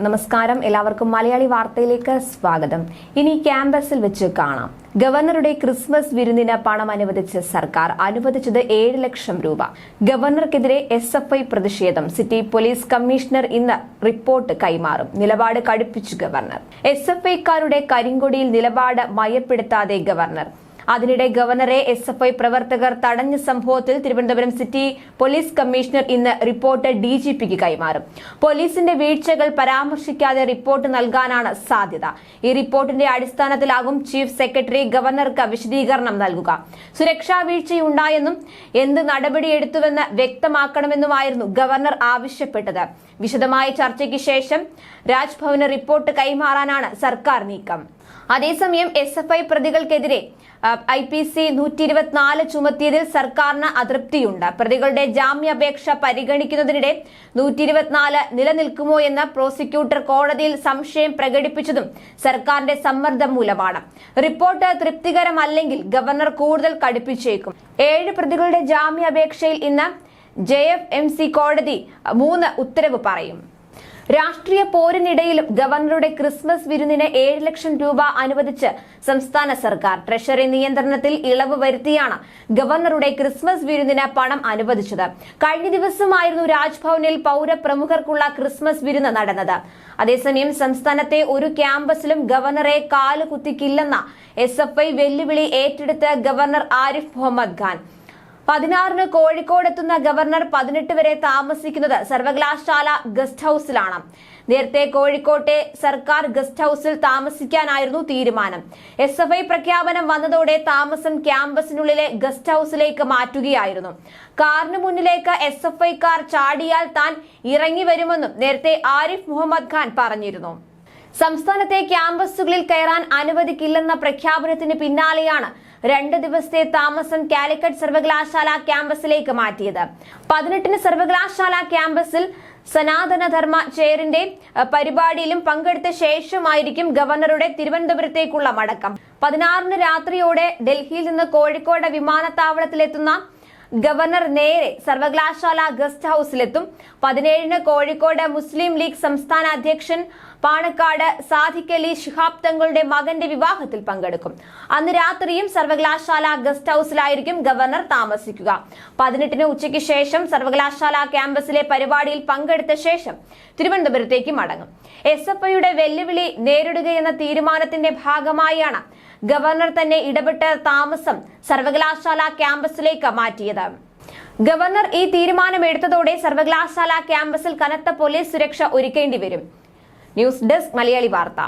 നമസ്കാരം, എല്ലാവർക്കും മലയാളി വാർത്തയിലേക്ക് സ്വാഗതം. ഇനി ക്യാമ്പസിൽ വെച്ച് കാണാം. ഗവർണറുടെ ക്രിസ്മസ് വിരുന്നിന് പണം അനുവദിച്ച് സർക്കാർ. അനുവദിച്ചത് 7 ലക്ഷം രൂപ. ഗവർണർക്കെതിരെ SFI പ്രതിഷേധം. സിറ്റി പോലീസ് കമ്മീഷണർ ഇന്ന് റിപ്പോർട്ട് കൈമാറും. നിലപാട് കടുപ്പിച്ചു ഗവർണർ. SFIക്കാരുടെ കരിങ്കൊടിയിൽ നിലപാട് മയപ്പെടുത്താതെ ഗവർണർ. അതിനിടെ ഗവർണറെ SFI പ്രവർത്തകർ തടഞ്ഞ സംഭവത്തിൽ തിരുവനന്തപുരം സിറ്റി പോലീസ് കമ്മീഷണർ ഇന്ന് റിപ്പോർട്ട് DGPക്ക് കൈമാറും. പോലീസിന്റെ വീഴ്ചകൾ പരാമർശിക്കാതെ റിപ്പോർട്ട് നൽകാനാണ് സാധ്യത. ഈ റിപ്പോർട്ടിന്റെ അടിസ്ഥാനത്തിലാകും ചീഫ് സെക്രട്ടറി ഗവർണർക്ക് വിശദീകരണം നൽകുക. സുരക്ഷാ വീഴ്ചയുണ്ടായെന്നും എന്ത് നടപടിയെടുത്തുവെന്ന് വ്യക്തമാക്കണമെന്നുമായിരുന്നു ഗവർണർ ആവശ്യപ്പെട്ടത്. വിശദമായ ചർച്ചയ്ക്ക് ശേഷം രാജ്ഭവന് റിപ്പോർട്ട് കൈമാറാനാണ് സർക്കാർ നീക്കം. അതേസമയം SFI പ്രതികൾക്കെതിരെ IPC 124 ചുമത്തിയതിൽ സർക്കാരിന് അതൃപ്തിയുണ്ട്. പ്രതികളുടെ ജാമ്യാപേക്ഷ പരിഗണിക്കുന്നതിനിടെ 124 നിലനിൽക്കുമോ എന്ന് പ്രോസിക്യൂട്ടർ കോടതിയിൽ സംശയം പ്രകടിപ്പിച്ചതും സർക്കാരിന്റെ സമ്മർദ്ദം മൂലമാണ്. റിപ്പോർട്ട് തൃപ്തികരമല്ലെങ്കിൽ ഗവർണർ കൂടുതൽ കടുപ്പിച്ചേക്കും. 7 പ്രതികളുടെ ജാമ്യാപേക്ഷയിൽ ഇന്ന് JFMC കോടതി 3 ഉത്തരവ് പറയും. രാഷ്ട്രീയ പോരിനിടയിലും ഗവർണറുടെ ക്രിസ്മസ് വിരുന്നിന് 7 ലക്ഷം രൂപ അനുവദിച്ച് സംസ്ഥാന സർക്കാർ. ട്രഷറി നിയന്ത്രണത്തിൽ ഇളവ് വരുത്തിയാണ് ഗവർണറുടെ ക്രിസ്മസ് വിരുന്നിന് പണം അനുവദിച്ചത്. കഴിഞ്ഞ ദിവസമായിരുന്നു രാജ്ഭവനിൽ പൗരപ്രമുഖർക്കുള്ള ക്രിസ്മസ് വിരുന്ന് നടന്നത്. അതേസമയം സംസ്ഥാനത്തെ ഒരു ക്യാമ്പസിലും ഗവർണറെ കാലുകുത്തിക്കില്ലെന്ന SFI വെല്ലുവിളി ഏറ്റെടുത്ത് ഗവർണർ ആരിഫ് മുഹമ്മദ് ഖാൻ. 16-ന് കോഴിക്കോടെത്തുന്ന ഗവർണർ 18 വരെ താമസിക്കുന്നത് സർവകലാശാല ഗസ്റ്റ് ഹൌസിലാണ്. നേരത്തെ കോഴിക്കോട്ടെ സർക്കാർ ഗസ്റ്റ് ഹൌസിൽ താമസിക്കാനായിരുന്നു തീരുമാനം. SFI പ്രഖ്യാപനം വന്നതോടെ താമസം ക്യാമ്പസിനുള്ളിലെ ഗസ്റ്റ് ഹൌസിലേക്ക് മാറ്റുകയായിരുന്നു. കാറിന് മുന്നിലേക്ക് SFIക്കാർ ചാടിയാൽ താൻ ഇറങ്ങി വരുമെന്നും നേരത്തെ ആരിഫ് മുഹമ്മദ് ഖാൻ പറഞ്ഞിരുന്നു. സംസ്ഥാനത്തെ ക്യാമ്പസുകളിൽ കയറാൻ അനുവദിക്കില്ലെന്ന പ്രഖ്യാപനത്തിന് പിന്നാലെയാണ് 2 ദിവസത്തെ താമസം കാലിക്കറ്റ് സർവകലാശാല ക്യാമ്പസിലേക്ക് മാറ്റിയത്. 18-ന് സർവകലാശാല ക്യാമ്പസിൽ സനാതനധർമ്മ ചെയറിന്റെ പരിപാടിയിലും പങ്കെടുത്ത ശേഷമായിരിക്കും ഗവർണറുടെ തിരുവനന്തപുരത്തേക്കുള്ള മടക്കം. 16-ന് രാത്രിയോടെ ഡൽഹിയിൽ നിന്ന് കോഴിക്കോട് വിമാനത്താവളത്തിലെത്തുന്ന ഗവർണർ നേരെ സർവകലാശാല ഗസ്റ്റ് ഹൌസിലെത്തും. 17-ന് കോഴിക്കോട് മുസ്ലിം ലീഗ് സംസ്ഥാന അധ്യക്ഷൻ പാണക്കാട് സാദിഖ് അലി ശിഹാബ് തങ്ങളുടെ മകന്റെ വിവാഹത്തിൽ പങ്കെടുക്കും. അന്ന് രാത്രിയും സർവകലാശാല ഗസ്റ്റ് ഹൌസിലായിരിക്കും ഗവർണർ താമസിക്കുക. 18-ന് ഉച്ചയ്ക്ക് ശേഷം സർവകലാശാല ക്യാമ്പസിലെ പരിപാടിയിൽ പങ്കെടുത്ത ശേഷം തിരുവനന്തപുരത്തേക്ക് മടങ്ങും. SFIയുടെ വെല്ലുവിളി നേരിടുകയെന്ന തീരുമാനത്തിന്റെ ഭാഗമായാണ് ഗവർണർ തന്നെ ഇടപെട്ട് താമസം സർവകലാശാല ക്യാമ്പസിലേക്ക് മാറ്റിയത്. ഗവർണർ ഈ തീരുമാനമെടുത്തതോടെ സർവകലാശാല ക്യാമ്പസിൽ കനത്ത പോലീസ് സുരക്ഷ ഒരുക്കേണ്ടി വരും. ന്യൂസ് ഡെസ്ക് മലയാളി വാർത്ത.